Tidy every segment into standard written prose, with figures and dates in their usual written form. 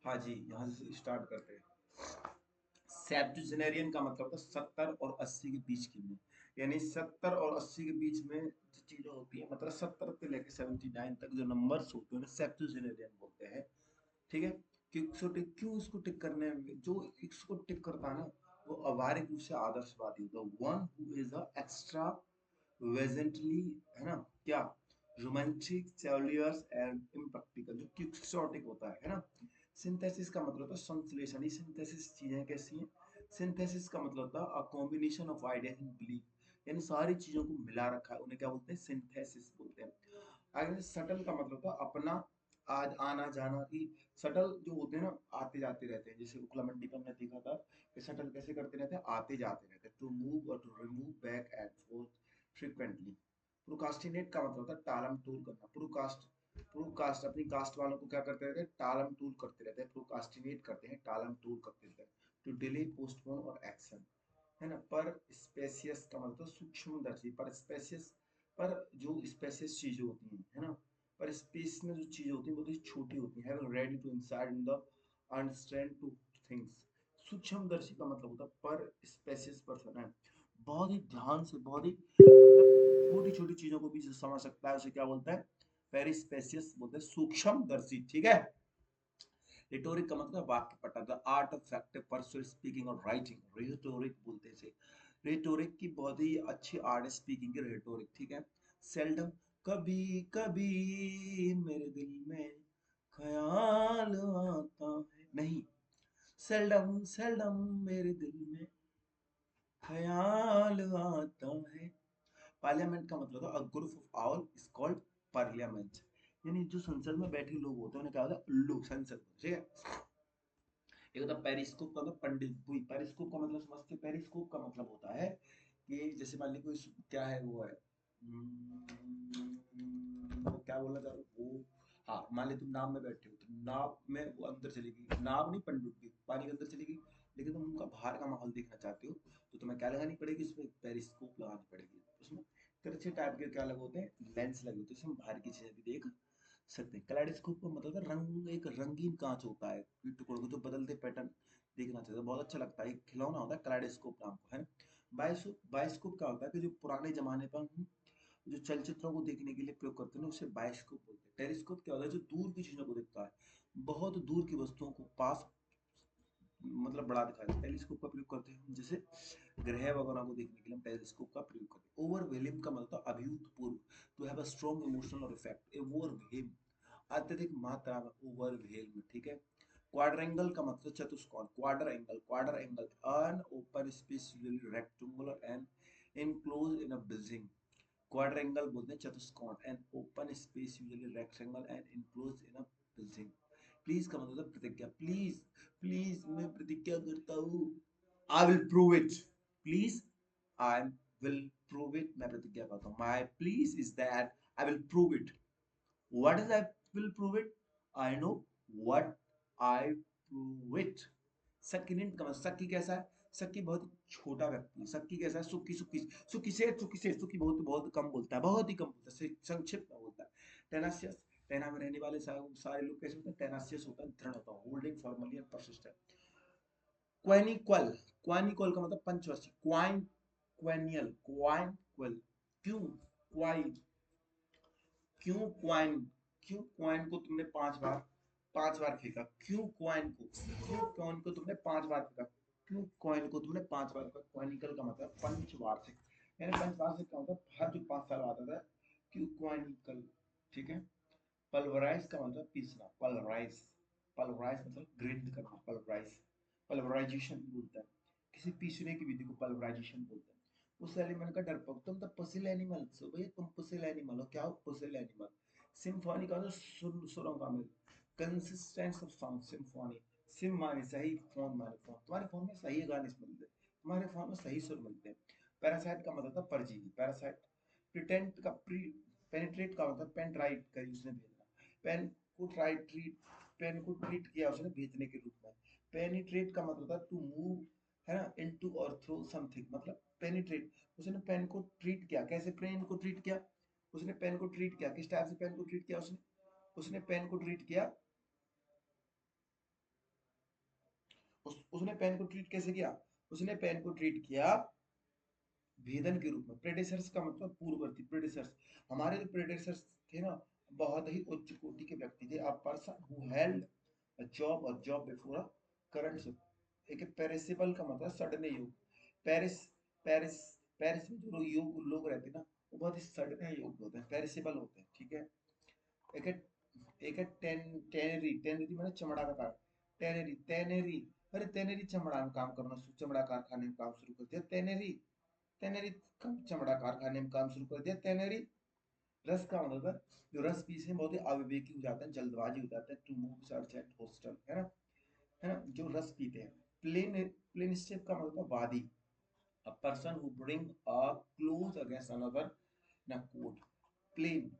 हाँ जी, यहाँ से स्टार्ट करते हैं। सेप्टुजेनेरियन का मतलब था 70 और 80 के बीच की में, यानी 70 और 80 के बीच में जो चीजें होती है, मतलब 70 से लेकर 79 तक जो नंबर्स होते हैं उन्हें सेप्टुजेनेरियन बोलते हैं। ठीक है। क्यों इसको टिक करने में, जो इसको टिक करता है ना, वो अव्यवहारिक रूप से आदर्शवादी होता है। One who is a extravagantly, है ना, क्या, रोमांटिक, चैवलियर्स एंड इम्प्रैक्टिकल, जो क्विक्सोटिक होता है ना। सिंथेसिस का मतलब होता है संश्लेषण। ये सिंथेसिस चीजें कैसी हैं? सिंथेसिस का मतलब होता है a combination of ideas and belief, यानी सारी चीजों को मिला रखा है, उन्हें क्या बोलते हैं? सिंथेसिस बोलते हैं। अगर सटल का मतलब होता है अपना, आज आना जाना की। सटल जो होते हैं ना, आते जाते रहते हैं, जैसे उखला मंडी पर हमने देखा था कि शटल कैसे करते रहते हैं, आते जाते रहते हैं, टू मूव और to remove back and forth frequently. Procrastinate का मतलब होता है टालम टूल करना। प्रोकास्ट अपनी कास्ट वालों को क्या करते रहते हैं? टालम टूल करते रहते हैं, प्रोकास्टिनेट करते हैं, टालम टूल करते रहते हैं। टू डिले, पोस्टपोन और एक्शन, है ना। पर स्पेसियस का मतलब सूक्ष्मदर्शी। पर स्पेसियस, पर जो स्पेसियस चीजें होती हैं, है ना, पर स्पेस में जो चीजें होती हैं वो तो छोटी होती हैं, ready to inside in the understand to things. सूक्ष्मदर्शी का मतलब होता है पर स्पेसियस पर्सन है, बहुत ही ध्यान से, बहुत ही छोटी छोटी चीजों को भी जो समझ सकता है, उसे क्या बोलते हैं? पेरिस्पेसियस बोलते हैं, सूक्ष्मदर्शी। ठीक है। रिटोरिक का मतलब वाक्य पटा, the art of effective persuasive speaking और राइटिंग, रिटोरिक बोलते हैं इसे। रिटोरिक की बहुत ही अच्छी आर्ट है स्पीकिंग की, रिटोरिक। ठीक है। सेल्डम, कभी कभी मेरे दिल में ख्याल आता है, नहीं, सेल्डम सेल्डम मेरे दिल में ख्याल आता है। पार्लियामेंट का मतलब होता है a group of all is called parliament, यानी जो संसद में बैठे लोग होते हैं उन्हें क्या होता है? लोग, संसद। ठीक है। एक होता है पेरिस्कोप का, मतलब पंडित हुई। पेरिस्कोप का मतलब समझते? पेरिस्कोप का मतलब होता है कि जैसे मान ली कोई क्या है, वो है, वो क्या बोला जा रहा है वो, हाँ, मान ली तुम नाव में बैठे हो, तो नाव में वो अंदर चलेगी, नाव नहीं पनडुब्बी पानी के अंदर चलेगी, लेकिन तुम उनका बाहर का माहौल देखना चाहते हो, तो तुम्हें क्या लगानी पड़ेगी? उसमें पेरिस्कोप लगानी पड़ेगी। उसमें तिरछे टाइप के क्या लगे होते हैं? लेंस लगे होते हैं, उसमें बाहर की चीजें भी देख सकते हैं। कलाइडोस्कोप का मतलब है रंग, एक रंगीन कांच होता है, टुकड़ों को जो बदलते पैटर्न देखना चाहते हैं, बहुत अच्छा लगता है। एक खिलौना होता है कलाइडोस्कोप नाम का, है ना। बायोस्कोप क्या होता है कि जो पुराने जमाने पर हम जो चलचित्रों को देखने के लिए प्रयोग करते हैं ना, उसे बायोस्कोप बोलते हैं। टेलीस्कोप क्या होता है? जो दूर की चीजों को देखता है, बहुत दूर की वस्तुओं को पास, मतलब बड़ा दिखाता है। टेलीस्कोप का प्रयोग करते हैं हम, जैसे ग्रह वगैरह को देखने के लिए हम टेलीस्कोप का प्रयोग करते हैं। ओवरवेलिंग का मतलब अभूतपूर्व, to have a strong emotional effect. Overwhelm, अत्यधिक मात्रा में, ओवरवेल में। ठीक है। क्वाड्रेंगल का मतलब चतुष्कोण। Quadrangle an open space rectangular and enclosed in a building। Quadrangle बोलते हैं चतुष्कोण, an open space usually rectangle and enclosed in a building। Pledge का मतलब प्रतिज्ञा। प्लीज, प्लीज मैं प्रतिज्ञा करता हूँ, I will prove it. Pledge, I will prove it, मैं प्रतिज्ञा करता हूँ। My pledge is that I will prove it. What is I will prove it? I know what I prove it। सकिनेंट का मतलब, सकी कैसा है? सकी बहुत ही छोटा व्यक्ति है। सकी कैसा है? सुखी सुखी सुखी से सुखी बहुत बहुत कम बोलता है, बहुत ही कम बोलता है, संक्षिप्त में बोलता है। टेनासियस, टेना में रहने वाले सारे लोग कैसे होते हैं? टेनासियस होता है, दृढ़ होता है, होल्डिंग फॉर्मली एंड परसिस्टेंट। क्वेनिक्वल, क्वानिक्वल का मतलब पंचवर्षी। क्वाइन, क्वेनियल, क्वाइनक्वल। क्यों क्वाइन, क्यों क्वाइन, क्यों क्वाइन को तुमने 5 बार, 5 बार फेंका? क्यों क्वाइन को, क्यों कॉइन को तुमने 5 बार फेंका? क्यों कॉइन को तुमने 5 बार फेंका? क्वानिकल का मतलब पंचवार्षिक, यानी पंचवार्षिक का मतलब हर जो 5 साल आता था। क्यों क्वानिकल। ठीक है। पल्वराइज का मतलब पीसना, पल्वराइज। पल्वराइज मतलब ग्रिंड करना, पल्वराइज, पल्वराइजेशन बोलता है। किसी पीसने की विधि को पल्वराइजेशन बोलते हैं। उस एलिमेंट का डरपोक, तुम तो पसिल एनिमल हो भैया, तुम पसिल एनिमल हो। क्या हो? पसिल एनिमल। सिम्फोनी का जो सुरों का मेल, consistence of sound, symphony. Sym माने सही, फोन माने फोन, तुम्हारे फोन में सही गाने मिलते हैं, तुम्हारे फोन में सही सुर मिलते हैं। पैरासाइट का मतलब था परजीवी, पैरासाइट। प्रिटेंट का पेनिट्रेट का मतलब पेंट्राइट करी उसने भेजना। पेन को ट्रीट, पेन को ट्रीट किया उसने भेजने के रूप में। पेनिट्रेट का मतलब था टू मूव, है ना, इनटू और थ्रू समथिंग, मतलब पेनिट्रेट। उसने पेन को ट्रीट किया, कैसे पेन को ट्रीट किया? उसने पेन को ट्रीट किया, किस टाइप से पेन को ट्रीट किया उसने? उसने पेन को ट्रीट किया उसने पेन को ट्रीट कैसे किया? उसने पेन को ट्रीट किया भेदन के रूप में। प्रेडेसर्स का मतलब पूर्ववर्ती, प्रेडेसर्स। हमारे जो प्रेडेसर्स थे ना, बहुत ही उच्च कोटि के व्यक्ति थे। अ person who held a job और जॉब बिफोर अ करंट। एक पेरिसेबल का मतलब सड़ने योग्य। पेरिस पेरिस पेरिस में जो योग लोग रहते हैं ना, वो बहुत ही सड़ने योग्य होते हैं, पेरिसेबल होते हैं, ठीक है। एक है एक है टेनरी। टेनरी माने चमड़ा का कार। टेनरी टेनरी अरे टेनरी चमड़ा में काम करना, चमड़ा कारखाने में काम शुरू कर दिया टेनरी। टेनरी चमड़ा कारखाने में काम शुरू कर दिया टेनरी। रस का मतलब है, जो रस पी से बहुत ही अविवेकी हो जाते हैं, जल्दबाजी हो जाता है, to move search at hostel, है ना, जो रस पीते हैं। प्लेन प्लेन स्टेप का मतलब वादी। अ person who bring a close against another ना कोर्ट। प्लेन,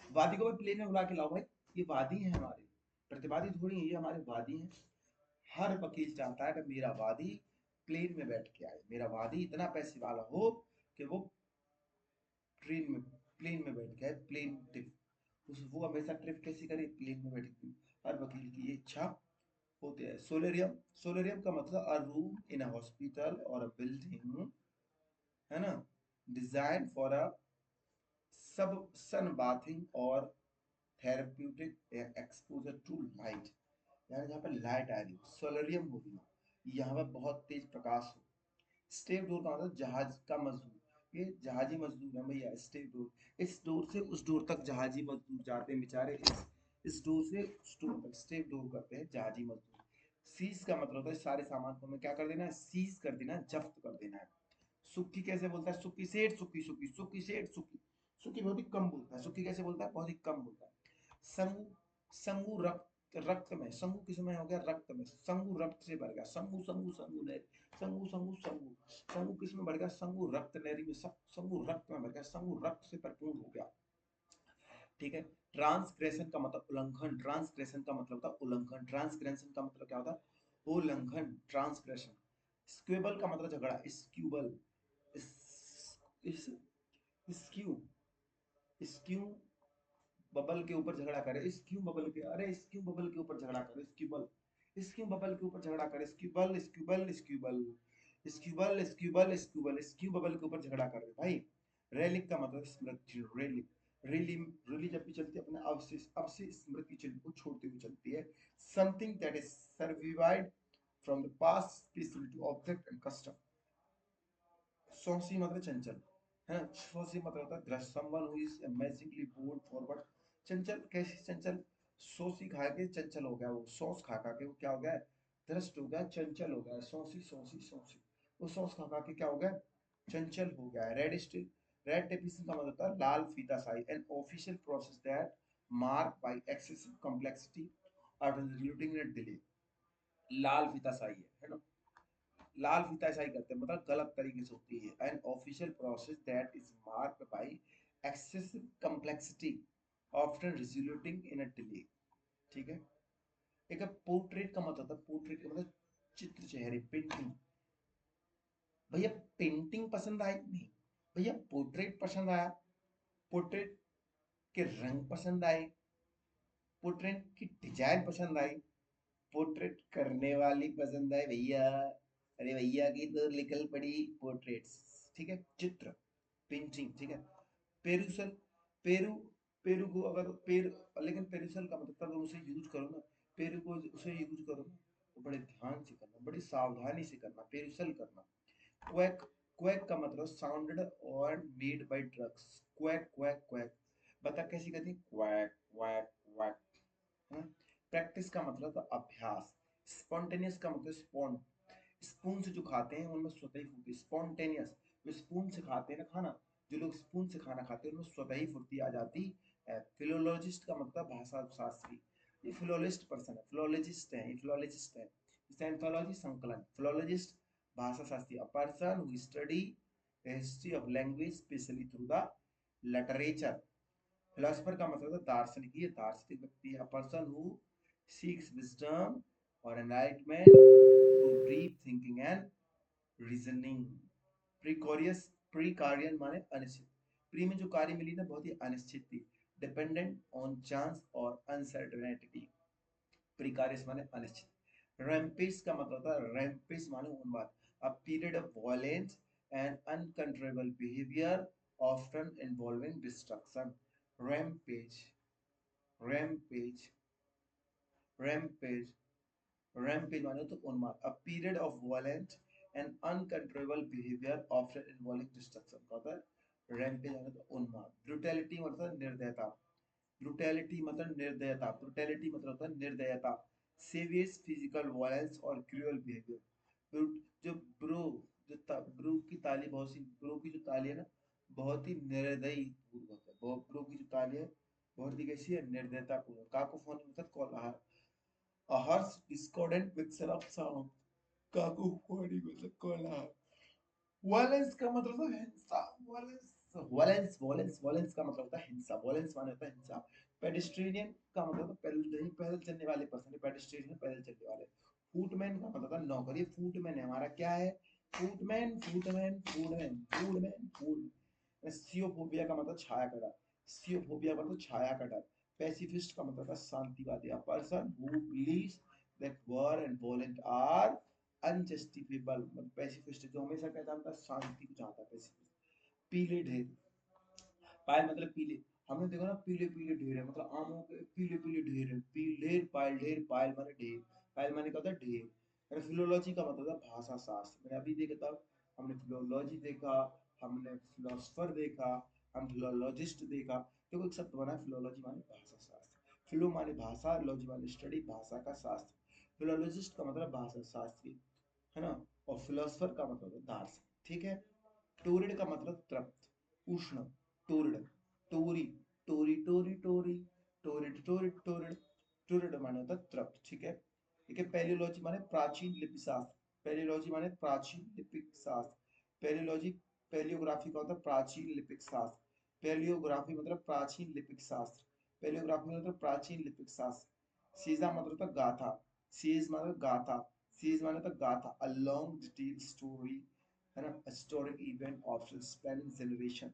वादी को भी प्लेन में बुला के लाओ भाई, ये वादी है हमारे, प्रतिवादी थोड़ी है, ये हमारे वादी हैं। हर वकील चाहता है कि मेरा वादी प्लेन में बैठ के आए, मेरा वादी इतना पैसे वाला हो कि वो ट्रेन में प्लेन में बैठ गए, प्लेन ट्रिप उस वो हमेशा ट्रिप कैसे करे, प्लेन में बैठ के। हर वकील की ये इच्छा होती है। सोलेरियम, सोलेरियम का मतलब अ रूम इन अ हॉस्पिटल और अ बिल्डिंग, है ना, डिजाइन फॉर अ सब सन बाथिंग और थेरेप्यूटिक एक्सपोजर टू लाइट। यानी जहाँ पर लाइट आ रही हो, सोलेरियम हो गई, यहाँ पर बहुत तेज प्रकाश हो। स्टेप डोर का मतलब जहाज का मजदूर, ये जहाजी मजदूर है भैया, स्टेप डोर। इस डोर से उस डोर तक जहाजी मजदूर जाते हैं बेचारे, इस डोर से उस डोर तक स्टेप डोर करते हैं जहाजी मजदूर। सीज का मतलब होता है सारे सामान को हमें क्या कर देना है, सीज कर देना है, जब्त कर देना है। सुक्की कैसे बोलता है, सुक्की सेठ, सुक्की सुक्की सुक्की सेठ सुक्की। सुक्की बहुत ही कम बोलता है, सुक्की कैसे बोलता है, बहुत ही कम बोलता है। संगू, संगू रक्त, रक्त में, संगू किसमें हो गया, रक्त में, संगू रक्त से भर गया, संगू संगू संगू नहर, संगू संगू संगू, संगू किसमें भर गया, संगू रक्त नहरी में, संगू रक्त में भर गया, संगू रक्त से भरपूर हो गया, ठीक है। ट्रांसग्रेशन का मतलब उल्लंघन, ट्रांसग्रेशन का मतलब होता है उल्लंघन, ट्रांसग्रेशन का मतलब क्या होता है, उल्लंघन, ट्रांसग्रेशन। स्क्वेबल का मतलब झगड़ा, स्क्यूबल, इस, इस, स्क्यू, स्क्यू बबल के ऊपर झगड़ा करे, स्क्यू बबल के, अरे स्क्यू बबल के ऊपर झगड़ा करे, स्क्यूबल, स्क्यू बबल के ऊपर झगड़ा करे, स्क्यूबल स्क्यूबल स्क्यूबल, स्क्यूबल स्क्यूबल स्क्यूबल, स्क्यू बबल के ऊपर झगड़ा करे भाई। रेलिक का मतलब स्मृति, रेलिक, रेली, रेली जब भी चलती है अपने अवशेष, अवशेष स्मृति चिन्ह को छोड़ते हुए चलती है। Something that is survived from the past especially to object and custom. सौंसी मतलब चंचल, है ना, सौंसी मतलब होता है दृश्य, someone who is amazingly bold forward. चंचल कैसी चंचल, सौंसी खा के चंचल हो गया, वो सॉस खा खा के वो क्या हो गया, त्रस्त हो गया, चंचल हो गया, सौंसी सौंसी सौंसी, वो सॉस खा खा के क्या हो गया, चंचल हो गया। रेड स्टिल, रेड टेपिज्म का मतलब होता है लाल फीताशाही, an official process that mark by excessive complexity और रिजल्टिंग इन डिले। लाल फीताशाही है ना, लाल फीताशाही करते हैं मतलब गलत तरीके से होती है। N official process that is marked by excessive complexity often resulting in a delay, ठीक है। एक पोर्ट्रेट का मतलब होता है, पोर्ट्रेट का मतलब चित्र चेहरे, पेंटिंग। भैया पेंटिंग पसंद आई नहीं, भैया पोर्ट्रेट पसंद आया, पोर्ट्रेट के रंग पसंद आए, पोर्ट्रेट की डिजाइन पसंद आई, पोर्ट्रेट करने वाली पसंद आए भैया, अरे भैया की तो निकल पड़ी पोर्ट्रेट्स, ठीक है, चित्र, पेंटिंग, ठीक है। पेरुसल, पेरू, पेरू को अगर पेर, लेकिन पेरुसल का मतलब तब उसे यूज करो ना, पेरू को उसे यूज करो ना तो बड़े ध्यान से करना, बड़ी सावधानी से करना, पेरुसल करना। क्वैक, क्वैक का मतलब साउंडेड और made by drugs, quack quack quack, बता कैसी करती क्वैक क्वैक क्वैक, है। प्रैक्टिस का मतलब तो अभ्यास। स्पॉन्टेनियस का मतलब स्पॉन, स्पून से जो खाते हैं उनमें स्वतः ही फुर्ती, स्पॉन्टेनियस, जो स्पून से खाते हैं ना खाना, जो लोग स्पून से खाना खाते हैं उनमें स्वतः ही फुर्ती आ जाती है। फिलोलॉजिस्ट का मतलब भाषा शास्त्री, ये फिलोलिस्ट पर्सन है, फिलोलॉजिस्ट है, ये फिलोलॉजिस्ट है। एंथोलॉजी संकलन, फिलोलॉजिस्ट भाषा शास्त्री, a person who study the history of language especially through the literature. Philosopher का मतलब है दार्शनिक, ये दार्शनिक व्यक्ति है, पर्सन हु सीक्स विजडम और enlightenment through deep thinking and reasoning. Precarious, precarious माने अनिश्चित, प्री में जो कार्य मिली ना बहुत ही अनिश्चित थी, डिपेंडेंट ऑन चांस और अनसर्टेनिटी, प्रिकारियस माने अनिश्चित। रैम्पेज का मतलब होता है, रैम्पेज माने उन्माद, a period of violence and uncontrollable behaviour often involving destruction. Rampage, rampage, rampage, rampage माने तो उन्माद, a period of violent and uncontrollable behaviour often involving destruction का होता है रैम्पेज माने तो उन्माद। ब्रुटैलिटी मतलब निर्दयता, ब्रुटैलिटी मतलब निर्दयता, ब्रुटैलिटी मतलब होता है निर्दयता, सेवियस फिजिकल वायलेंस और क्रूअल बिहेवियर। जो ब्रो, ब्रो की ताली बहुत सी, ब्रो की जो ताली है ना बहुत ही निर्दयी पूर्वक है, बहुत ब्रो की जो ताली है बहुत ही कैसी है, निर्दयता पूर्वक। काकोफोनी मतलब कोलाहल, a harsh discordant mixture of sound, काकोफोनी मतलब कोलाहल। वायलेंस का मतलब होता है हिंसा, वायलेंस, वायलेंस, वायलेंस, वायलेंस का मतलब होता है हिंसा, वायलेंस माने होता है हिंसा। पेडिस्ट्रियन का मतलब पैदल, पैदल चलने वाले पर्सन, पेडिस्ट्रियन पैदल चलने वाले। फूटमैन का मतलब होता है नौकर, ये फूटमैन है हमारा, क्या है, फूटमैन, फूटमैन, फूडमैन, फूडमैन, फूड। सियोफोबिया का मतलब छाया का डर, सियोफोबिया का मतलब छाया का डर। पैसिफिस्ट का मतलब है शांतिवादी, a person who believes that war and violent are unjustifiable, मतलब पैसिफिस्ट जो हमेशा कहता है शांति को चाहता है पैसिफिस्ट। पीले ढेर, पायल मतलब पीले, हमने देखा ना पीले पीले ढेर है, मतलब आमों के पीले पीले ढेर है, पीले पायल ढेर, पायल माने ढेर, पायल माने क्या होता है ढेर। और फिलोलॉजी का मतलब है भाषा शास्त्र, मैंने अभी देखा था, हमने फिलोलॉजी देखा, हमने फिलोसफर देखा, हम फिलोलॉजिस्ट देखा। देखो एक शब्द बना है फिलोलॉजी माने भाषा शास्त्र, फिलो माने भाषा, लॉजी माने स्टडी, भाषा का शास्त्र। फिलोलॉजिस्ट का मतलब भाषा शास्त्री, है ना, और फिलोसफर का मतलब है दार्शनिक, ठीक है। टोरिड का मतलब तृप्त, उष्ण, टोरिड, टोरी, टोरी टोरी टोरी, टोरिड टोरिड टोरिड, टोरिड माने होता है तृप्त, ठीक है। ठीक है। पेलियोलॉजी माने प्राचीन लिपि शास्त्र, पेलियोलॉजी माने प्राचीन लिपिक शास्त्र, पेलियोलॉजी, पेलियोग्राफी का होता है प्राचीन लिपिक शास्त्र, पेलियोग्राफी मतलब प्राचीन लिपिक शास्त्र, पेलियोग्राफी मतलब प्राचीन लिपिक शास्त्र। सीजा मतलब होता है गाथा, सीज मतलब गाथा, सीज माने तो गाथा, अ लॉन्ग डिटेल स्टोरी, है ना, a historic event of spanning generation।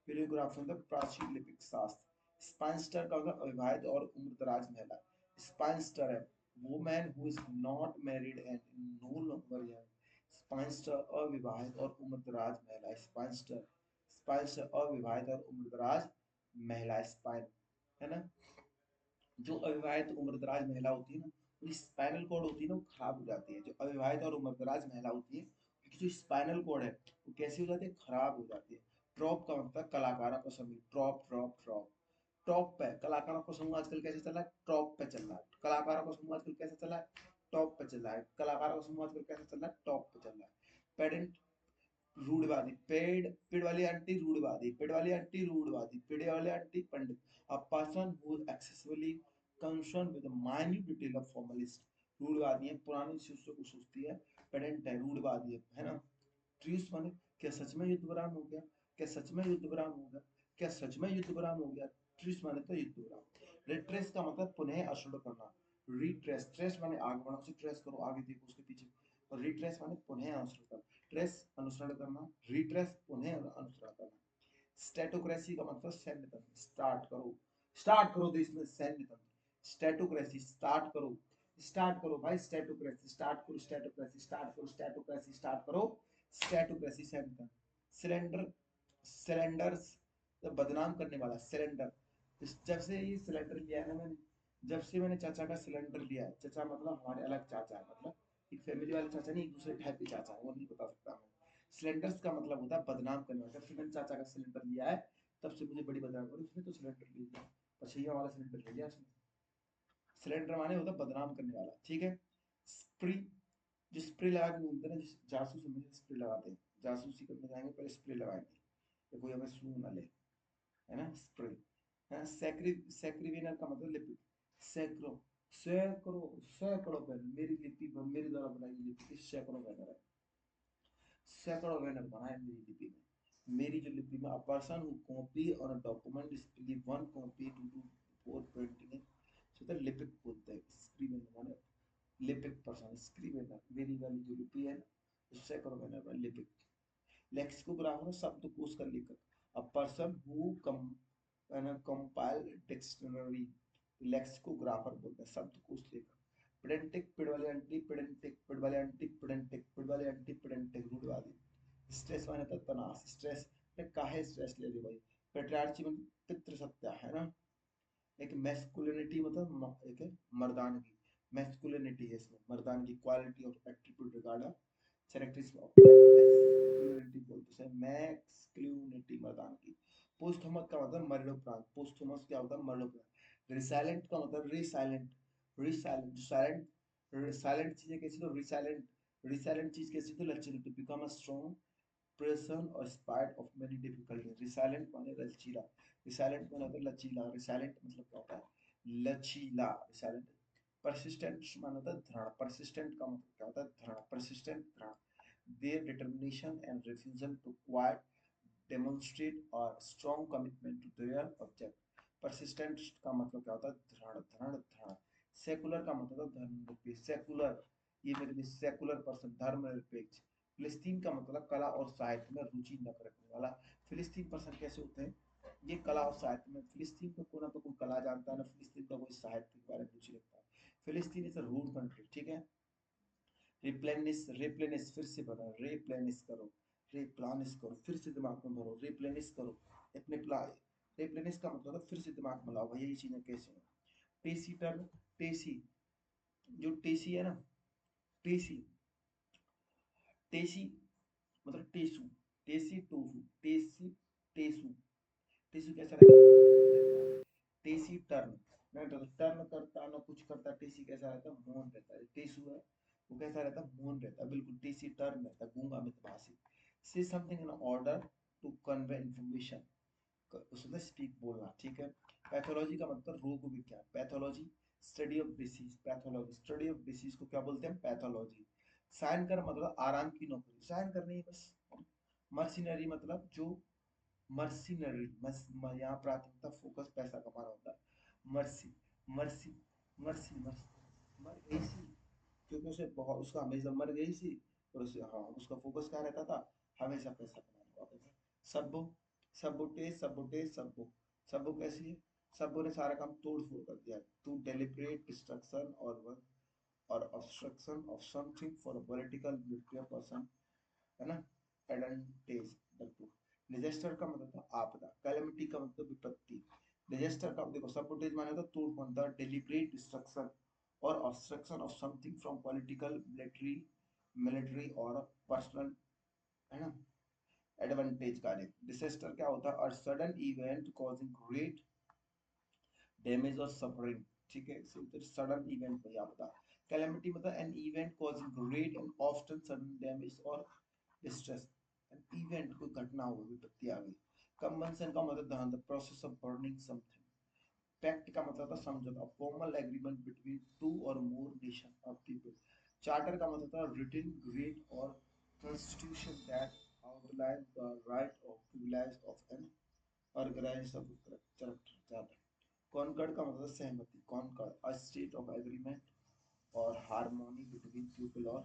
Palaeography मतलब प्राचीन लिपिक शास्त्र। स्पाइंस्टर का मतलब अविवाहित और उम्रदराज महिला, स्पाइंस्टर है women who is not married and no longer young. Spinster अविवाहित और उम्रदराज महिला, स्पाइंस्टर, स्पाइंस्टर अविवाहित और उम्रदराज महिला, स्पाइन, है ना। जो अविवाहित उम्रदराज महिला होती है ना, उनकी स्पाइनल कॉर्ड होती है ना वो खराब हो जाती है। जो अविवाहित और उम्रदराज महिला होती है उनकी जो स्पाइनल कॉर्ड है वो कैसी हो जाती है, खराब हो जाती है। ट्रॉप का मतलब कलाकारों का समूह, ट्रॉप, ट्रॉप, ट्रॉप, टॉप पे कलाकारों का समूह आजकल कैसे चल रहा है, टॉप पे चल रहा है। कलाकारों का समूह आजकल कैसे चल रहा है, टॉप पे चल रहा है। कलाकारों का समूह आजकल कैसे चल रहा है, टॉप पे चल रहा है। पेडेंट, रूढ़वादी, पेड़ वाली आंटी रूढ़वादी, पेड़ वाली आंटी रूढ़वादी, पेड़ वाली aunty Pandit. A person who is excessively concerned with the minute detail of formalist। रूढ़वादी है, पुरानी चीजों को सोचती है, पेडेंट है, रूढ़वादी है ना। ट्रूथ माने क्या सच में युद्ध विराम हो गया, क्या सच में युद्ध विराम हो गया, क्या सच में युद्ध विराम हो गया। ट्रूथ माने तो युद्ध विराम। रिट्रेस का मतलब पुनः अनुसरण करना, रिट्रेस, ट्रेस माने आगे बढ़ो, उसे ट्रेस करो, आगे देखो उसके पीछे, और रिट्रेस माने पुनः अनुसरण करना, ट्रेस अनुसरण करना, रिट्रेस पुनः अनुसरण करना। स्टेटोक्रेसी का मतलब सैन्य तंत्र, स्टार्ट करो, स्टार्ट करो देश में सैन्य तंत्र। स्टेटोक्रेसी, स्टार्ट करो, स्टार्ट करो भाई, स्टेटोक्रेसी स्टार्ट करो, स्टेटोक्रेसी स्टार्ट करो, स्टेटोक्रेसी स्टार्ट करो, स्टेटोक्रेसी सैन्य तंत्र। सिलेंडर, सिलेंडर्स तो बदनाम करने वाला, सिलेंडर। जब से ये सिलेंडर लिया है ना मैंने, जब से मैंने चाचा का सिलेंडर लिया है, चाचा मतलब हमारे अलग चाचा है, मतलब एक फैमिली वाले चाचा नहीं, एक दूसरे टाइप के चाचा है, वो नहीं बता सकता मैं। सिलेंडर्स का मतलब होता है बदनाम करने वाला। जब से मैंने चाचा का सिलेंडर लिया है तब से मुझे बड़ी बदनाम करी, उसने तो सिलेंडर ले लिया, पछैया वाला सिलेंडर ले लिया उसने। सिलेंडर माने होता है बदनाम करने वाला, ठीक है। स्प्री, जो स्प्रे लगा के घूमते हैं ना, जिस जासूस हमेशा स्प्रे लगाते हैं, जासूसी करने जाएंगे पहले स्प्रे लगाएंगे कि कोई हमें सूंघ ना ले, है ना, स्प्रे, है ना। सैक्रिवेनर का मतलब लिपिड, सैकड़ों, सैकड़ों, सैकड़ों बैनर, मेरी लिपि पर, मेरे द्वारा बनाई गई लिपि की सैकड़ों बैनर है, सैकड़ों बैनर बनाए मेरी लिपि में। मेरी जो लिपि में, a person who copy on a document leave one copy to for printing, so the लिपिक बोलते हैं, स्क्रीवेनर माने लिपिक पर्सन, स्क्रीवेनर, मेरी वाली जो लिपि है ना सैकड़ों बैनर में लिपिक। लेक्सिकोग्राफर शब्दकोश का लेखक, अ person who compile dictionary, lexicographer बोलते हैं शब्दकोश लेखक। पेडेंटिक, पेडवालियांटिक, पेडेंटिक, पेडवालियांटिक, पेडेंटिक, पेडवालियांटिक, पेडेंटिक, रूढ़िवादी। स्ट्रेस माने तो तनाव, स्ट्रेस पे काहे स्ट्रेस ले रही भाई। पेट्रियार्ची में पितृ सत्ता है ना। एक मैस्कुलिनिटी मतलब एक है मर्दानगी, मैस्कुलिनिटी है इसमें, मर्दानगी, quality of attribute regard characteristic of masculinity बोलते हैं, मैस्कुलिनिटी मर्दानगी। पोस्टथमस का मतलब मरणोपरांत, पोस्टथमस क्या होता है, मरणोपरांत। रिसाइलेंट का मतलब रिसाइलेंट, रिसाइलेंट, साइलेंट, साइलेंट चीजें कैसी तो रिसाइलेंट, रिसाइलेंट चीज कैसी तो लचीली, to become a strong person or spite of many difficulties। resilient माने लचीला, resilient माने होता है लचीला, resilient मतलब क्या होता है, लचीला, resilient। persistent माने होता है दृढ़, persistent का मतलब क्या होता है, दृढ़, persistent, दृढ़। their determination and refusal to quit, demonstrate or strong commitment to their object। persistent का मतलब क्या होता है, दृढ़, दृढ़, दृढ़। secular का मतलब होता है धर्मनिरपेक्ष, secular, ये मेरे लिए सेकुलर पर्सन, धर्मनिरपेक्ष। फिलिस्तीन का मतलब कला और साहित्य में रुचि न रखने वाला। फिलिस्तीन पर्सन कैसे होते हैं, ये कला और साहित्य में, फिलिस्तीन को कोई ना तो कोई कला जानता है ना फिलिस्तीन का कोई साहित्य के बारे में रुचि रखता है। फिलिस्तीन इज अ रूड कंट्री, ठीक है। रिप्लेनिश, रिप्लेनिश फिर से भरो, रिप्लेनिश करो, रिप्लानिश करो, फिर से दिमाग में भरो, रिप्लेनिश करो, अपने रिप्लेनिश का मतलब फिर से दिमाग में लाओ भाई, ये चीजें कैसे हैं। टेसी टर्म, टेसी, जो टेसी है ना, टेसी, टेसी मतलब टेसू, टेसी टोफू, टेसी, टेसू, टेसू कैसा रहता है, टेसी टर्न, ना तो टर्न करता ना कुछ करता, टेसी कैसा रहता है, मौन रहता है। टेसू है वो कैसा रहता है, मौन रहता है, बिल्कुल टेसी टर्न रहता है, गूंगा मितभाषी। Say something in order to convey information, उसमें स्पीक बोलना, ठीक है। पैथोलॉजी का मतलब रोग विज्ञान, pathology study of disease, pathology study of disease को क्या बोलते हैं, पैथोलॉजी। साइन कर मतलब आराम की नौकरी, साइन करनी है बस। मर्सिनरी मतलब जो, मर्सिनरी, यहाँ प्राथमिकता फोकस पैसा कमाना होता है। मर्सी, मर्सी, मर्सी, मर्सी, मर गई सी, क्योंकि उसे बहुत, उसका हमेशा मर गई सी, और उसे, हाँ उसका फोकस क्या रहता था, हमेशा पैसा कमाना होता था। सब्बो, सबोटे, सबोटे, सब्बो, सब्बो कैसी है, सब्बो ने सारा काम तोड़ फोड़ कर दिया। टू डेलिब्रेट डिस्ट्रक्शन और वर्क और obstruction of something for political military person, है ना। एडवांटेज, डिजास्टर का मतलब था आपदा, कैलेमिटी का मतलब विपत्ति। डिजास्टर का देखो, सबोटेज माने तो तोड़ फोड़, डेलिब्रेट डिस्ट्रक्शन और obstruction of something from political, military, military और पर्सनल, है ना। एडवांटेज का डिजास्टर क्या होता है, और sudden event causing great damage और सफरिंग, ठीक है, सडन इवेंट को आपदा। कैलेमिटी मतलब an event causing great and often sudden damage और डिस्ट्रेस, एन इवेंट कोई घटना हो, विपत्ति आ गई। कंबंशन का मतलब the process of burning something. Pact का मतलब था समझौता, फॉर्मल एग्रीमेंट बिटवीन टू और more nation of people. Charter का मतलब था रिटन ग्रेट और constitution that outline the right of privilege of an organisation charter. Concord का मतलब सहमति, concord a state of agreement और हार्मोनी बिटवीन पीपल और,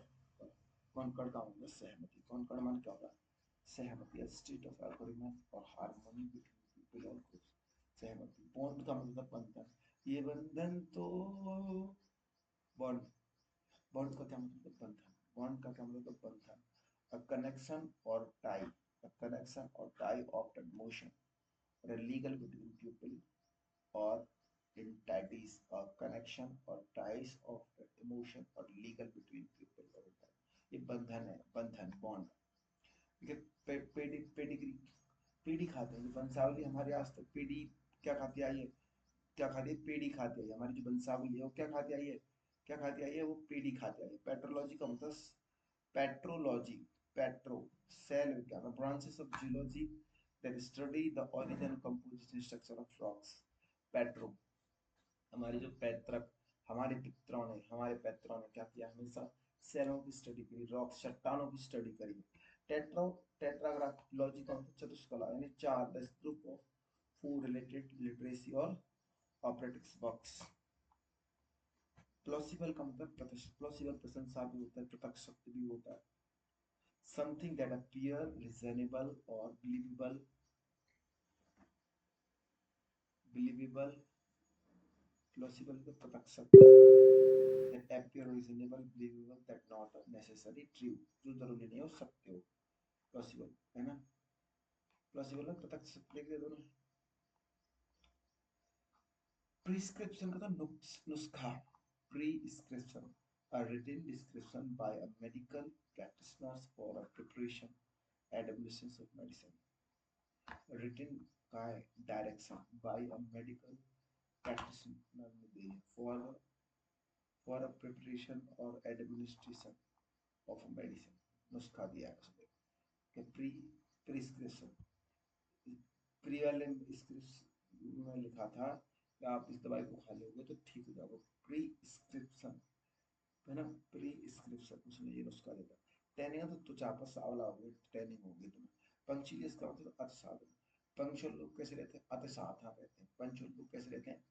कॉन्कर्ड का मतलब सहमति, कॉन्कर्ड मान क्या होता है, सहमति, स्टेट ऑफ एग्रीमेंट और हार्मोनी बिटवीन पीपल और ग्रुप्स, सहमति। बॉन्ड का मतलब बंधन, ये बंधन तो, बॉन्ड, बॉन्ड का क्या मतलब बंधन, बॉन्ड का क्या मतलब बंधन, अ कनेक्शन और टाई, अ कनेक्शन और टाई ऑफ मोशन और लीगल बिटवीन पीपल और entities or connection or ties of emotion or legal between people और ये बंधन है, बंधन, बॉन्ड, ठीक है। पेडिग्री, पेड़ी खाते हैं, वंशावली हमारे आज तक पेड़ी क्या खाती आई है, क्या खाती है, पेड़ी खाती है, हमारी जो वंशावली है वो क्या खाती आई है, क्या खाती आई है, वो पेड़ी खाती आई है। पेट्रोलॉजी का मतलब, पेट्रोलॉजी, पेट्रो, सेल विज्ञान, branches of geology that study the origin, composition, structure of rocks। Petro, हमारे जो पैतृक, हमारे पैतरों ने क्या किया, हमेशा सेलों की स्टडी करी, रॉक चट्टानों की स्टडी करी। टेट्रो, टेट्राग्राफोलॉजी का मतलब चतुष्कला, यानी चार, the group of food related literacy और ऑपरेटिक्स बॉक्स। प्लॉसिबल का मतलब प्लॉसिबल प्रशंसा भी होता है, प्रत्यक्ष सत्य भी होता है। समथिंग दैट अपीयर रीजनेबल और बिलीवेबल, बिलीवेबल Plausible को तटक सकता that appear reasonable, believable, that not necessarily true, जो जरूरी नहीं हो सत्य हो, plausible है ना, plausible है तटक सकते के दोनों। प्रिस्क्रिप्शन का तो नुस्खा, prescription a written description by a medical practitioner for a preparation administration of medicine, written by direction by a medical practitioner for a preparation or administration of a medicine, नुस्खा दिया है उसमें कि प्रिस्क्रिप्शन, प्री वाले में लिखा था कि आप इस दवाई को खा लोगे तो ठीक हो जाओगे, प्रिस्क्रिप्शन है ना, प्रिस्क्रिप्शन उसमें ये नुस्खा देता है। टैनिंग तो त्वचा पर सांवला हो गया, टैनिंग होगी तुम्हें। पंक्चुअलियस का मतलब अति सावधान, पंक्चुअल लोग कैसे रहते हैं, अति सावधान रहते हैं। पंक्चुअल लोग कैसे रहते हैं,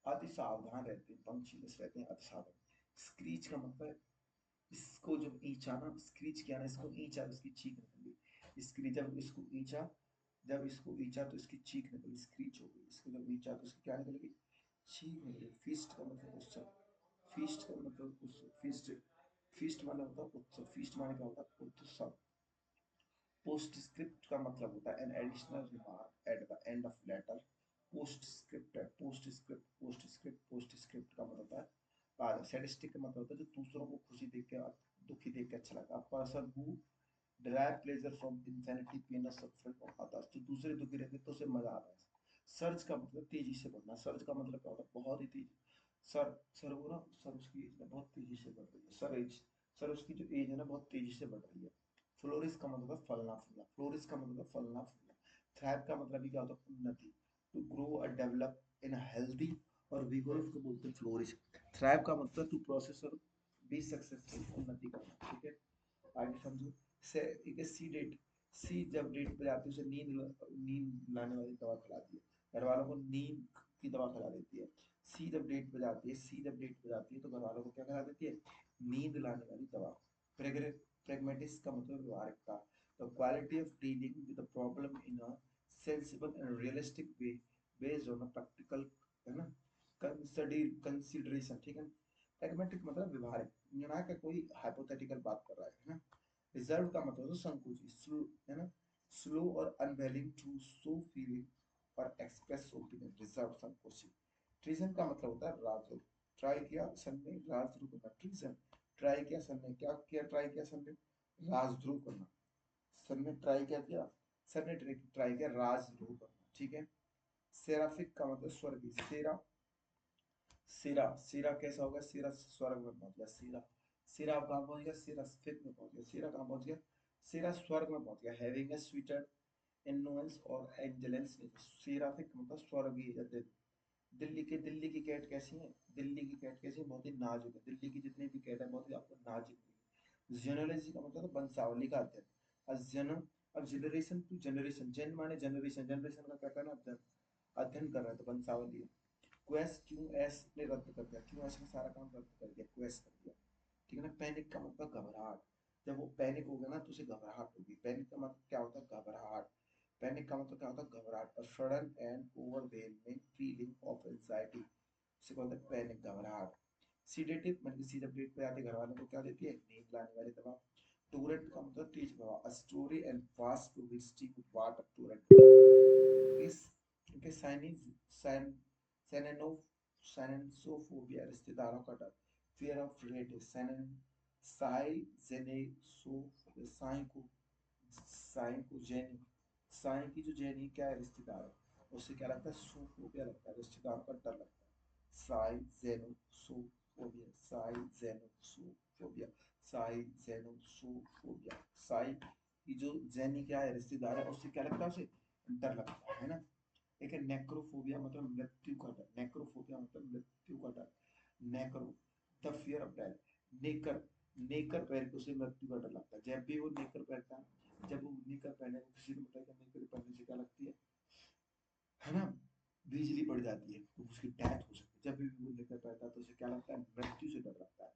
अति सावधान रहते हैं। पंक्चुअलियस रहते हैं अति सावधान। स्क्रीच का मतलब इसको जब ईंचा ना, स्क्रीच किया ना, इसको ईंचा, इसकी चीख निकली, स्क्रीच जब इसको ईंचा, जब इसको ईंचा तो इसकी चीख निकली, स्क्रीच हो गई। इसको जब ईंचा तो इसकी क्या निकलेगी, चीख निकली। फीस्ट का मतलब उत्सव, फीस्ट का मतलब उत्सव, फीस्ट, फीस्ट माने होता है उत्सव, फीस्ट माने क्या होता है, उत्सव। पोस्टस्क्रिप्ट का मतलब होता है an additional remark at the end of letter. Postscript है, पोस्टस्क्रिप्ट, पोस्टस्क्रिप्ट, पोस्टस्क्रिप्ट का मतलब होता है बाद। सैडिस्टिक का मतलब होता है जो दूसरों को खुशी देख के, दुखी देख के अच्छा लगता है। Person who derive pleasure from insanity, pain or suffering of others, जो दूसरे दुखी रहते तो उसे मजा आता है। सर्च का मतलब तेजी से बढ़ना, सर्च का मतलब क्या होता है, बहुत ही तेजी। सर, सर वो ना, सर उसकी एज बहुत तेजी से बढ़ रही है, सर एज, सर उसकी जो एज है ना बहुत तेजी से बढ़ रही है। फ्लोरिस का मतलब है फलना फूलना, फ्लोरिस का मतलब है फलना फूलना। थ्राइव का मतलब भी क्या होता है, उन्नति, टू ग्रो और डेवलप इन हेल्दी और विगोरस को बोलते हैं फ्लोरिश। थ्राइव का मतलब टू प्रोसेस और बी सक्सेसफुल, उन्नति करना, ठीक है। आगे समझो। से एक सी डेट, सी जब डेट पे जाती है उसे नींद लाने वाली दवा खिलाती है, घर वालों को नींद की दवा खिला देती है। सी जब डेट पे जाती है, सी जब डेट पे जाती है तो घर वालों को क्या खिला देती है, नींद लाने वाली दवा। प्रेगमेटिस का मतलब व्यवहारिकता, the quality of dealing with the problem in a sensible and realistic way based on a practical, है ना, कंसिडरेशन, ठीक है। प्रैग्मेटिक मतलब व्यवहारिक, ना कि कोई हाइपोथेटिकल बात कर रहा है ना। रिजर्व का मतलब है संकोची, स्लो, है ना, स्लो और अनविलिंग टू शो फीलिंग और एक्सप्रेस ओपिनियन, रिजर्व, संकोची। ट्रीजन का मतलब होता है राजद्रोह, ट्राई किया सन ने राजद्रोह करना, ट्रीजन, ट्राई किया सन ने, क्या किया, ट्राई किया सन ने, राजद्रोह करना। सन ने ट्राई क्या किया, सर ने ट्राई किया राजद्रोह करना, ठीक है। सेराफिक का मतलब स्वर्गीय, सेरा, सिरा, सिरा कैसा होगा, सिरा स्वर्ग में पहुंच गया, सिरा, सिरा आप कहाँ पहुंच गया, सिरा स्थित में पहुंच गया, सिरा कहाँ पहुंच गया, सिरा स्वर्ग में पहुंच गया। हैविंग ए स्वीटर इन्फ्लुएंस और एंजेलेंस, सिरा से मतलब स्वर्गीय या दिल्ली के, दिल्ली की कैट कैसी है, दिल्ली की कैट कैसी है, बहुत ही नाजुक है, दिल्ली की जितनी भी कैट है बहुत ही आपको नाजुक है। जियोलॉजी का मतलब वंशावली का अध्ययन, अध्ययन, अब जनरेशन टू जनरेशन, जन माने जनरेशन, जनरेशन का क्या करना, अध्ययन, अध्ययन कर रहा है तो वंशावली है। क्वेस्ट, क्यों एस ने रद्द कर दिया, क्यों एस ने सारा काम रद्द कर दिया, क्वेस्ट कर दिया, ठीक है ना। पैनिक का मतलब घबराहट, जब वो पैनिक हो गया ना तो उसे घबराहट होगी। पैनिक का मतलब क्या होता है, घबराहट। पैनिक का मतलब क्या होता है, घबराहट, और sudden and overwhelming feeling of anxiety, इसे बोलते हैं पैनिक, घबराहट। सीडेटिव मतलब सी जब डेट पे आते घर वालों को क्या देती है, नींद लाने वाली दवा। टोरेंट का मतलब तेज प्रवाह, a story and fast touristic water Torrent. इस इनके सैनिनो, सैनसोफोबिया रिश्तेदारों का डर, fear of relative, jenny, Sai की जो जेनी क्या है, रिश्तेदार है, उससे क्या लगता है, सोफोबिया लगता है, रिश्तेदारों का डर लगता है। साई जेनो सोफोबिया, साई जेनो सोफोबिया, साई जेनो सोफोबिया, साई की जो जेनी क्या है, रिश्तेदार है, उससे क्या लगता है, उसे डर लगता है ना। एक है नेक्रोफोबिया मतलब मृत्यु का डर, नेक्रोफोबिया मतलब मृत्यु का डर, necro, the fear of death. Nicker, nicker पहन के उसे मृत्यु का डर लगता है, जब भी वो नेकर पहनता है, जब वो नेकर पहने, किसी को बताया कि नेकर पहनने से क्या लगती है ना, बिजली पड़ जाती है तो उसकी डेथ हो सकती है। जब भी वो नेकर पहनता है तो उसे क्या लगता है, मृत्यु से डर लगता है,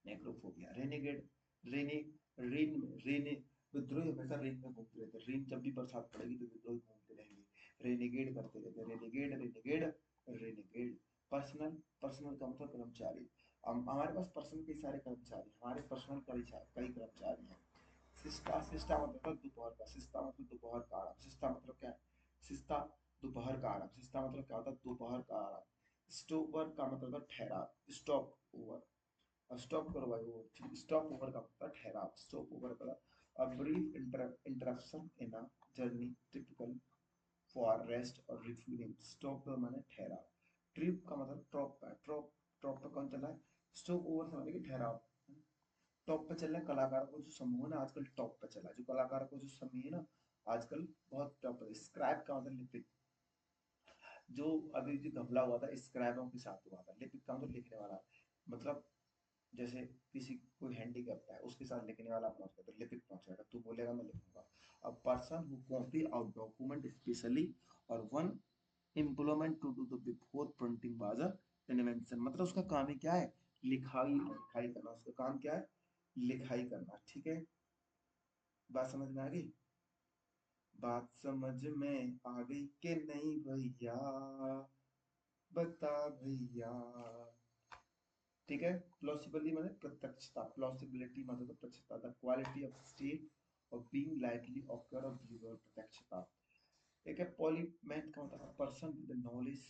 नेक्रोफोबिया। रेनेगेड, रेने, रेन में, रेने, विद्रोही हमेशा रेन में घूमते रहते हैं, रेन जब भी बरसात पड़ेगी तो विद्रोही घूमते रहेंगे, रेनेगेड करते रहते हैं, renegade, renegade, renegade. Personal, personal का मतलब कर्मचारी। हमारे पास पर्सनल कई सारे कर्मचारी, हमारे पर्सनल कई कर्मचारी हैं। सिस्टा, सिस्टा मतलब दोपहर का, सिस्टा मतलब दोपहर का आराम। सिस्टा मतलब क्या है? सिस्टा दोपहर का आराम। सिस्टा मतलब क्या होता है? दोपहर का आराम। स्टॉप का मतलब है ठहराव, स्टॉप ओवर। अब स्टॉप करो भाई, वो स्टॉप ओवर का मतलब ठहराव, स्टॉप ओवर का। A brief interruption in a journey typical for rest और रिफ्यूलिंग। स्टॉप का माने ठहराव। ट्रिप का मतलब ट्रॉप का, ट्रॉप, ट्रॉप पे कौन चला है? स्टॉप ओवर से मतलब कि ठहराव। टॉप पे चल रहा है कलाकार को जो समूह है ना आजकल टॉप पे चला है, जो कलाकार को जो समूह है ना आजकल बहुत टॉप पे। स्क्रैप का मतलब लिपिक, जो अभी जो घबला हुआ था स्क्रैपों के साथ हुआ था। लिपिक का मतलब लिखने वाला, मतलब जैसे किसी कोई हैंडीकैप है उसके साथ लिखने वाला पहुंच गया तो लिपिक पहुंच जाएगा, तू बोलेगा मैं लिखूंगा। A person who copy out document especially और one implement to do the before printing was a invention. मतलब उसका काम ही क्या है? लिखाई, लिखाई करना, उसका काम क्या है? लिखाई करना। ठीक है, बात समझ में आ गई? बात समझ में आ गई कि नहीं भैया? बता भैया। ठीक है। प्लॉसिबिलिटी मतलब प्रत्यक्षता, प्लॉसिबिलिटी मतलब प्रत्यक्षता, the quality of state of being likely occur of viewer, प्रत्यक्षता। एक है पॉलीमैथ का मतलब person with knowledge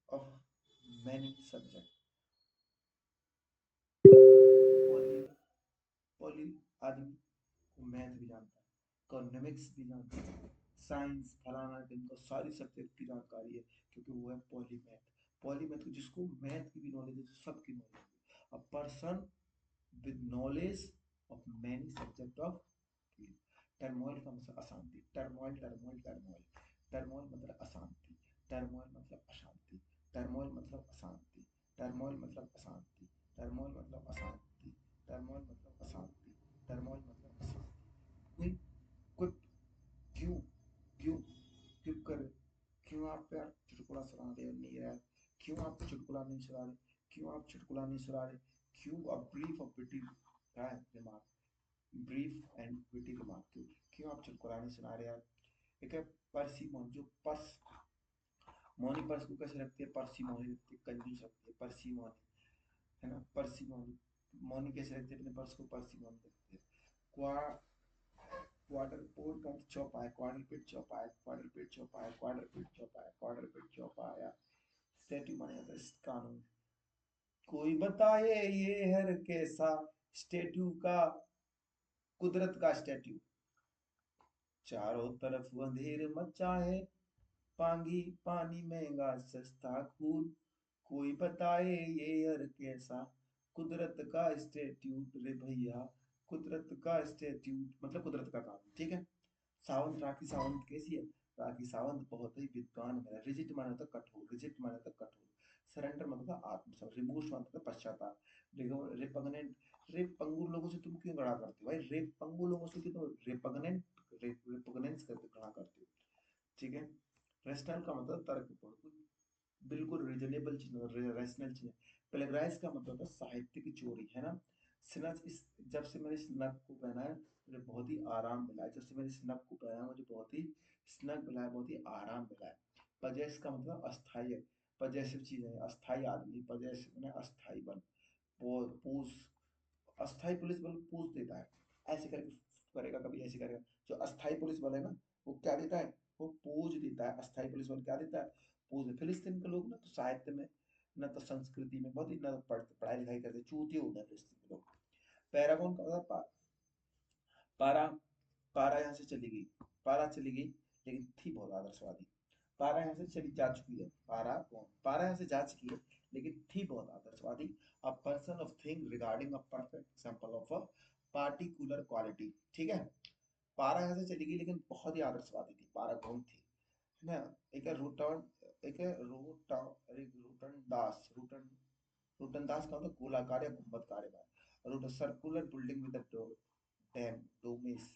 of many subject. Poly, poly आदमी को मैथ भी जानता है, इकोनॉमिक्स भी जानता है, साइंस फलाना ढिमका सारी सब्जेक्ट की जानकारी है, क्योंकि वो है पॉलीमैथ। पॉलीमैथ को जिसको मैथ की भी नॉलेज है, सबकी नॉलेज है। A person with knowledge of many subject of field. Turmoil का मतलब अशांति, टर्मोइल, टर्मोइल, टर्मोइल। टर्मोइल मतलब अशांति, टर्मोइल मतलब अशांति, टर्मोइल मतलब अशांति, टर्मोइल मतलब अशांति, टर्मोइल मतलब अशांति, टर्मोइल मतलब अशांति, टर्मोइल मतलब अशांति। कोई कोई क्यों, क्यों, क्यों कर, क्यों आप यार चुटकुला सुना रहे हो? नहीं यार, क्यों आप चुटकुला नहीं सुना रहे? क्यों आप चुटकुला नहीं सुना रहे? क्यों? अ ब्रीफ ऑफ विटी है remark, brief and witty remark. क्यों, क्यों आप चुटकुला नहीं सुना रहे यार? एक है पर्सिमोन, जो पर्स मोनी, पर्स को कैसे रखती है? पर्सिमोनी रखती है, कंजूस रखती है पर्सिमोनी, है ना? पर्सिमोनी, मोनी कैसे रखती है अपने पर्स को? पर्सिमोनी रखती है। क्वा क्वार्टर पोर्ट का चौपाया, क्वार्टर पिट चौपाया, क्वार्टर पिट चौपाया, क्वार्टर पिट चौपाया, क्वार्टर पिट चौपाया। स्टैट्यू माना जाता है कानून। कोई बताए ये हर कैसा स्टैट्यू का, कुदरत का स्टैट्यू। चारों तरफ अंधेर मचा है, पांगी पानी महंगा सस्ता खून। कोई बताए ये हर कैसा कुदरत का स्टैट्यूट रे भैया, कुदरत का स्टैट्यूट मतलब कुदरत का काम। ठीक है। सावंत, राखी सावंत कैसी है? राखी सावंत बहुत ही विद्वान है। रिजिट माना था कठोर, रिजिट माना था कठोर। सरेंडर मतलब आत्मसमर्पण, रिमूव मतलब पश्चाताप। रिपगनेंट, रेपंगु लोगों से तुम क्यों गढ़ा करते हो भाई? रेपंगु लोगों से क्यों रिपगनेंट, रिपगनेंस करते गढ़ा करते हो? ठीक है। रेशनल का मतलब तर्कपूर्ण, बिल्कुल रीजनेबल चीज, रैशनल चीज। प्लेगराइज का मतलब होता है साहित्य की चोरी, है ना? स्नच, इस जब से मैंने इस नग को पहना है मुझे बहुत ही आराम मिला है, जब से मैंने इस नग को पहना है मुझे बहुत ही स्नग मिला है, बहुत ही आराम मिला है। पजेस का मतलब अस्थाई है, पजेसिव चीज है, अस्थाई आदमी, पजेसिव में अस्थाई बल। पूछ, अस्थाई पुलिस बल पूछ देता है, ऐसे करके करेगा, कभी ऐसे करेगा। जो अस्थाई पुलिस बल है ना वो क्या देता है? वो पूछ देता है। अस्थाई पुलिस बल क्या देता है? पूछ। फिलिस्तीन के लोग ना तो साहित्य में, न तो संस्कृति में बहुत ही न पढ़ाई लिखाई करते, चूतिए हो गए फिलिस्तीन के लोग। पैरागॉन का मतलब पारा, पारा यहाँ से चली गई, पारा चली गई लेकिन थी बहुत आदर्शवादी। पारा यहाँ से चली जा चुकी है, पारा कौन? पारा यहाँ से जा चुकी है लेकिन थी बहुत आदर्शवादी। A person of thing regarding a perfect example of a particular quality. ठीक है। पारा यहाँ से चली गई लेकिन बहुत ही आदर्शवादी थी, पारा कौन थी, है ना? एक है रूटन, एक है रूटा, अरे रूटन दास, रूटन, रूटन दास का मतलब गोलाकार या गुंबद कार्यवाह। Round circular building with dome, domes.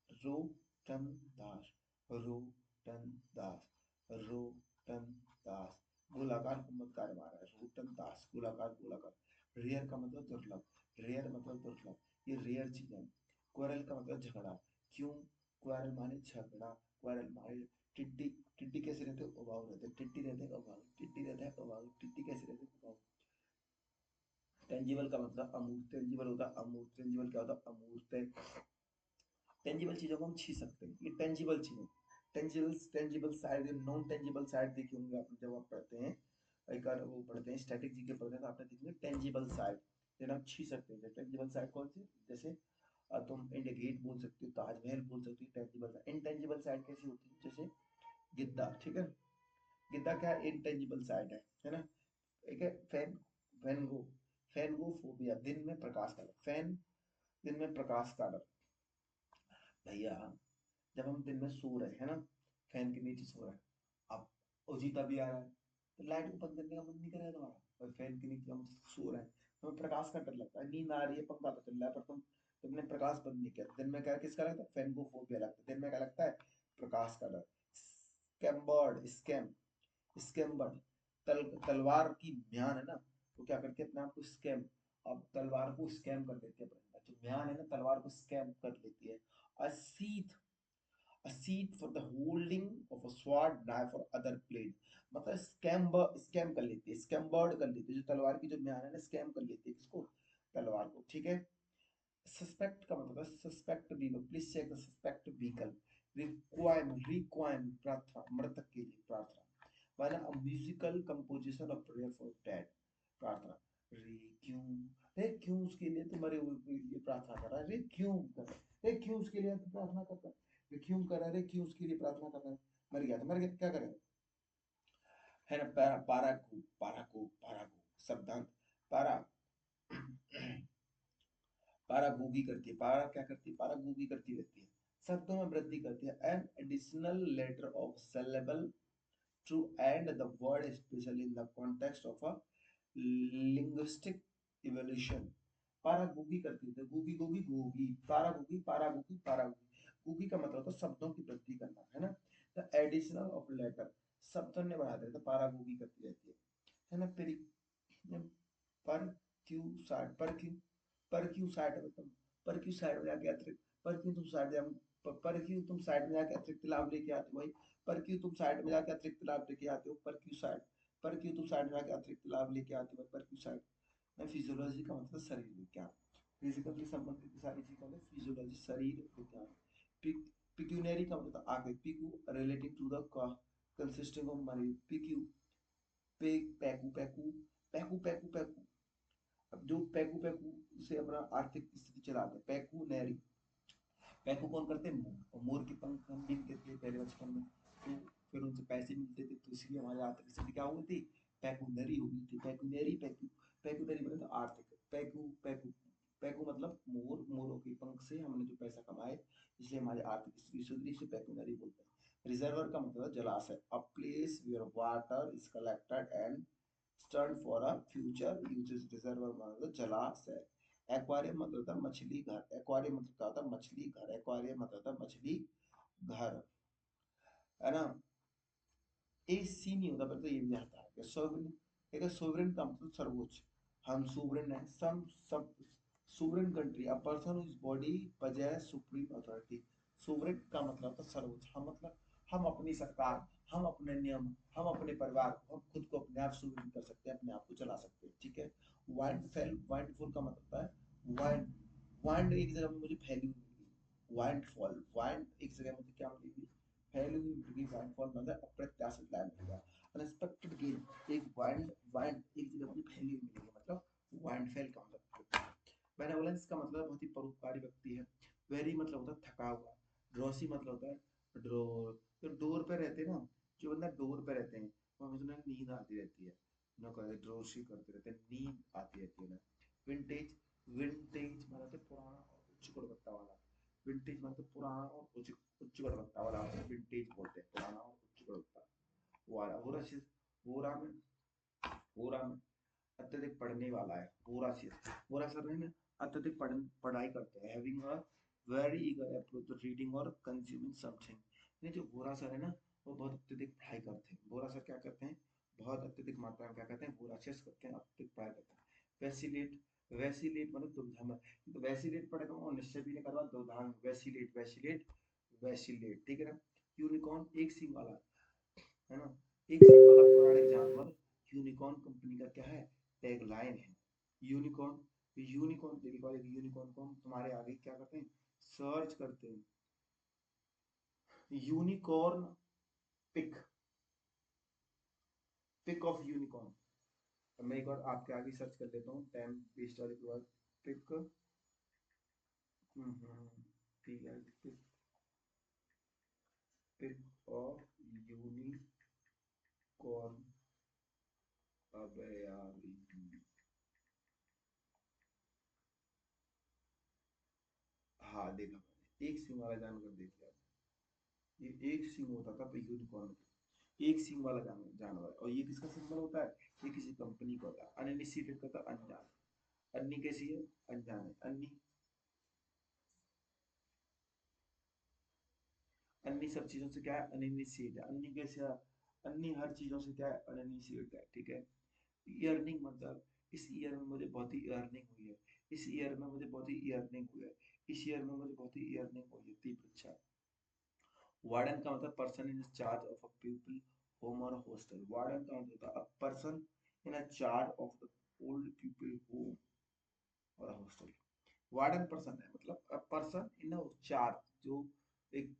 Rotunda, rotunda, rotunda. गोलाकार गुंबद कार्यवाह है रोटन दास, गोलाकार, गोलाकार। रेयर का मतलब दुर्लभ, रेयर मतलब दुर्लभ, ये रेयर चीज है। क्वेरल का मतलब झगड़ा। क्यों? क्वारल माने झगड़ा, क्वारल माने टिड्डी। टिड्डी कैसे रहते हैं? उबाऊ रहते हैं। टिड्डी रहते हैं उबाऊ, टिड्डी रहता है उबाऊ, टिड्डी कैसे रहते हैं? उबाऊ। टेंजिबल का मतलब अमूर्त, टेंजिबल होता है अमूर्त, टेंजिबल क्या होता है? अमूर्त। टेंजिबल चीजों को हम छू सकते हैं, ये टेंजिबल चीजें। Tangible side, non tangible side देखे होंगे आपने जब आप पढ़ते हैं, एक बार वो पढ़ते हैं स्टैटिक जीके पढ़ते हैं तो आपने देखेंगे टेंजिबल साइड, जिन्हें हम छू सकते हैं। टेंजिबल साइड कौन सी? जैसे तुम इंडिया गेट बोल सकते हो, ताजमहल बोल सकते हो, टेंजिबल। इनटेंजिबल साइड कैसी होती है? जैसे गिद्दा, ठीक है। गिद्दा क्या इनटेंजिबल साइड है ना। एक है फैन, फैनगो, फैनगोफोबिया, दिन में प्रकाश का डर। फैन, दिन में प्रकाश का डर। भैया जब हम दिन में सो रहे हैं ना, फैन के नीचे सो रहे हैं, अब उजीता भी आ रहा है, तो लाइट को बंद करने का मन नहीं करेगा तुम्हारा? और फैन के नीचे हम सो रहे हैं, हमें प्रकाश का डर लगता है, नींद आ रही है, पंखा तो चल रहा है, पर तुमने प्रकाश बंद नहीं किया। दिन में क्या किसका लगता है? फैन को फोबिया लगता है। दिन में क्या लगता है? प्रकाश का डर। स्कैम्बर्ड, स्कैम्बर्ड, तलवार की म्यान है ना, वो क्या करती है अपने आप को स्कैम, अब तलवार को स्कैम कर देती है अपने अंदर। जो म्यान है ना, तलवार को स्कैम कर लेती है। Asit, a seat for the holding of a sword, knife or other blade। मतलब स्कैम कर लेती है, स्कैम्बर्ड कर लेती है। जो तलवार की जो म्यान है ना, स्कैम कर लेती है किसको? तलवार को, ठीक है। सस्पेक्ट का मतलब है suspect vehicle, please check the suspect vehicle. Requirement प्रार्थना, मृतक के लिए प्रार्थना। माना a musical composition of prayer for dead, प्रार्थना। रे क्यों, रे क्यों उसके लिए तो मरे हुए के लिए प्रार्थना कर रहा है, रे क्यों कर रहा है, रे क्यों उसके लिए तो प्रार्थना कर रहा है, रे क्यों कर रहा है, रे क्यों उसके लिए प्रार्थना कर रहा है। मर गया तो मर गया, क्या करेगा? है ना। पाराकू, पाराकू, पाराकू शब्दांत। पारा पारा गूगी करती है, पारा क्या करती है? पारा गूगी करती रहती है, शब्दों में वृद्धि करती है। An additional letter of syllable to end the word, especially in the context of a linguistic evolution। पारा गूगी करती है, गूगी गूगी गूगी, पारा गूगी, पारा गूगी, पारा गूगी। गूगी का मतलब होता है शब्दों की वृद्धि करना, है ना। द एडिशनल ऑफ लेटर, शब्दों ने बढ़ा देते, पारा गूगी करती रहती है ना। पेरी, पर क्यू साइड, पर क्यू साइड में तुम, पर क्यू साइड में जाके अतिरिक्त, पर क्यों तुम साइड पर क्यों तुम साइड में जाके अतिरिक्त लाभ लेके आते हो भाई? पर क्यों तुम साइड में जाके अतिरिक्त लाभ लेके आते हो? पर क्यों साइड, पर क्यों तुम साइड में जाके अतिरिक्त लाभ लेके आते हो? पर क्यों साइड में। फिजियोलॉजी का मतलब शरीर विज्ञान, फिजिकल से संबंधित सारी चीजें में फिजियोलॉजी, शरीर विज्ञान। पिक्यूनरी का मतलब आगे, पिक्यू relating to the consisting of money, पिक्यू, पे, पैकू पैकू, पैकू पैकू पैकू। अब जो पैकू पैकू से अपना आर्थिक स्थिति चलाते हैं, पैकू नैरी। पैकू कौन करते हैं? मोर। और मोर के पंख हम बीनते थे पहले बचपन में, तो फिर उनसे पैसे मिलते थे, तो इसलिए हमारी आर्थिक स्थिति क्या हो गई थी? पैकूनरी हो गई थी। पैकूनरी, पैकू, पैकूनरी मतलब आर्थिक, पैकू पैकू, पैकू मतलब मोर, मोरों के पंख से हमने जो पैसा कमाए, इसलिए हमारी आर्थिक स्थिति सुधरी, से पैकूनरी बोलते हैं। रिजर्वर का मतलब जलाशय, a place where water is collected and stored for a future uses. Reservoir मतलब जलाशय। एक्वारियम मतलब होता है मछली घर, एक्वारियम मतलब क्या होता है? मछली घर, एक्वारियम मतलब होता है मछली घर, है ना। ए सी नहीं होता, पर तो ये भी आता है सोवरेन। एक सोवरेन का मतलब सर्वोच्च, हम सोवरेन है, some sovereign country, a person whose body possess supreme authority. Sovereign का मतलब होता है सर्वोच्च, हम मतलब हम अपनी सरकार, हम अपने नियम, हम अपने परिवार को, हम खुद को अपने आप सोवरेन कर सकते हैं, अपने आप को चला सकते हैं, ठीक है। वाइंड फेल, वाइंडफुल का मतलब होता है वाइंड, वाइंड एक जगह में मुझे फैली हुई मिली, वाइंड फॉल, वाइंड एक जगह मुझे क्या मिलेगी? फैली हुई मिलेगी, वाइंड फॉल मतलब अप्रत्याशित लाभ मिलेगा। अनएक्सपेक्टेड गेन, एक वाइंड, वाइंड एक जगह मुझे फैली हुई मिलेगी, मतलब वाइंड फेल का मतलब। बेनेवोलेंस का मतलब बहुत ही परोपकारी व्यक्ति है। वेरी मतलब होता है थका हुआ। ड्रॉसी मतलब होता है ड्रोर, जो डोर पे रहते हैं ना, जो बंदा डोर पे रहते हैं, वो हमें सुना नींद आती रहती है ना, कहते ड्रोसी करते रहते हैं, नींद आती रहती है ना। विंटेज, विंटेज मतलब पुराना और उच्च गुणवत्ता वाला। विंटेज मतलब पुराना और उच्च उच्च गुणवत्ता वाला, विंटेज बोलते हैं पुराना और उच्च गुणवत्ता वाला। वोराशियस, वोरा में, वोरा में अत्यधिक पढ़ने वाला है, वोराशियस। वोराशियस है ना, अत्यधिक पढ़ाई करते हैं, having a very eager approach to reading और कंज्यूमिंग समथिंग। ये जो वोराशियस है ना, वो बहुत अत्यधिक पढ़ाई करते हैं। वोराशियस क्या करते हैं? बहुत अत्यधिक मात्रा में क्या करते हैं? वोराशियस करते हैं, अत्यधिक पढ़ाई करते हैं। वैसिलेट, वैसिलेट मतलब दुविधा में, तो वैसिलेट पढ़ेगा और निश्चय भी नहीं करवा, दुविधा में, वैसिलेट, वैसिलेट, वैसिलेट, ठीक है ना। यूनिकॉर्न एक सींग वाला, है ना, एक सींग वाला पौराणिक जानवर यूनिकॉर्न कंपनी का क्या है, टैगलाइन है। यूनिकॉर्न, यूनिकॉर्न देखिए, यूनिकॉर्न को हम तुम्हारे आगे क्या करते हैं, सर्च करते हैं, unicorn pic, pic of unicorn. अब मैं एक बार आपके आगे सर्च कर लेता हूँ, टाइम वेस्ट वाले के बाद, pic, pic, pic of unicorn. अबे यार, हाँ देखा मैंने, एक सिंह वाला जानवर देख लिया। ये एक सिंह होता था यूनिकॉर्न, एक सिंह वाला जानवर, और ये किसका सिंबल होता है, ये किसी कंपनी का होता है। अनइनिशिएटेड का था अनजान, अन्नी कैसी है, अनजान है, अन्नी, अन्नी सब चीजों से क्या है, अनइनिशिएट है, अन्नी कैसे है, अन्नी हर चीजों से क्या है, अनइनिशिएट है, ठीक है। ईयरनिंग मतलब, इस ईयर में मुझे बहुत ही अर्निंग हुई है, इस ईयर में मुझे बहुत ही अर्निंग हुई है, इस ईयर में मुझे बहुत ही अर्निंग हुई है, तीव्र इच्छा। वार्डन का मतलब person in charge of a people home और हॉस्टल। वार्डन का मतलब होता है person in charge of the old people home और हॉस्टल। वार्डन पर्सन है, मतलब पर्सन इन चार्ज, जो एक,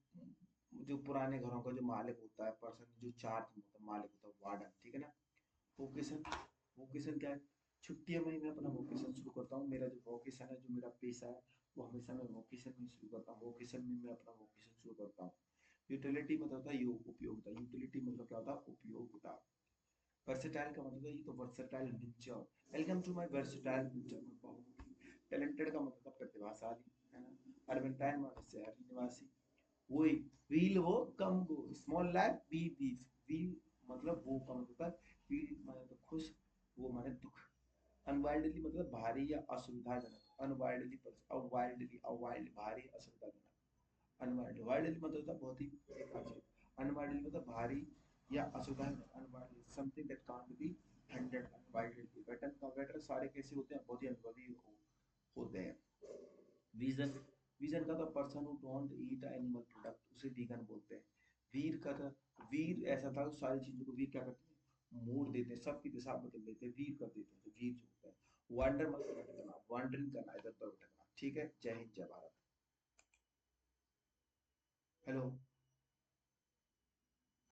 जो पुराने घरों का जो मालिक होता है, पर्सन जो चार्ज होता है, मालिक होता है, वार्डन, ठीक है ना। वोकेशन, वोकेशन क्या है, छुट्टियों में ही मैं अपना वोकेशन शुरू करता हूँ। मेरा जो वोकेशन है, जो मेरा पेशा है, वो हमेशा मैं वोकेशन में शुरू करता हूँ, वोकेशन में मैं अपना वोकेशन शुरू करता हूँ। यूटिलिटी मतलब होता है उपयोगिता, यूटिलिटी मतलब क्या होता है, उपयोगिता। वर्सेटाइल का मतलब है, ये तो versatile nature, welcome to my versatile nature. Talented का मतलब है प्रतिभाशाली, है ना। अर्बेंटाइन मतलब शहरी निवासी, वही, व्हील वो कम गो, स्मॉल लाइफ बी दीफ, व्हील मतलब वो का मतलब होता है, व्हील माने तो खुश, वो माने दुख। अनवाइल्डली मतलब भारी या असुविधाजनक, अनवाइल्डली, अवाइल्डली, अवाइल्ड भारी असुविधाजनक। अनवाइल्ड, वाइल्डली मतलब होता है बहुत ही अजीब, अनवाइल्डली मतलब भारी या असुविधाजनक, unwieldy something that can't be handled unwieldy. वेटन का वेटर सारे कैसे होते हैं, बहुत ही अनुभवी होते हैं। वीजन, वीजन का तो person who don't eat animal product, उसे वीगन बोलते हैं। वीर का था, वीर ऐसा था, सारी चीजों को वीर क्या करते हैं, मोड़ देते हैं, सबकी दिशा बदल देते हैं, वीर कर देते हैं, तो वीर जो होता है। वांडर मतलब भटकना, वांडरिंग करना, इधर उधर भटकना, ठीक है। जय हिंद, जय भारत। हेलो।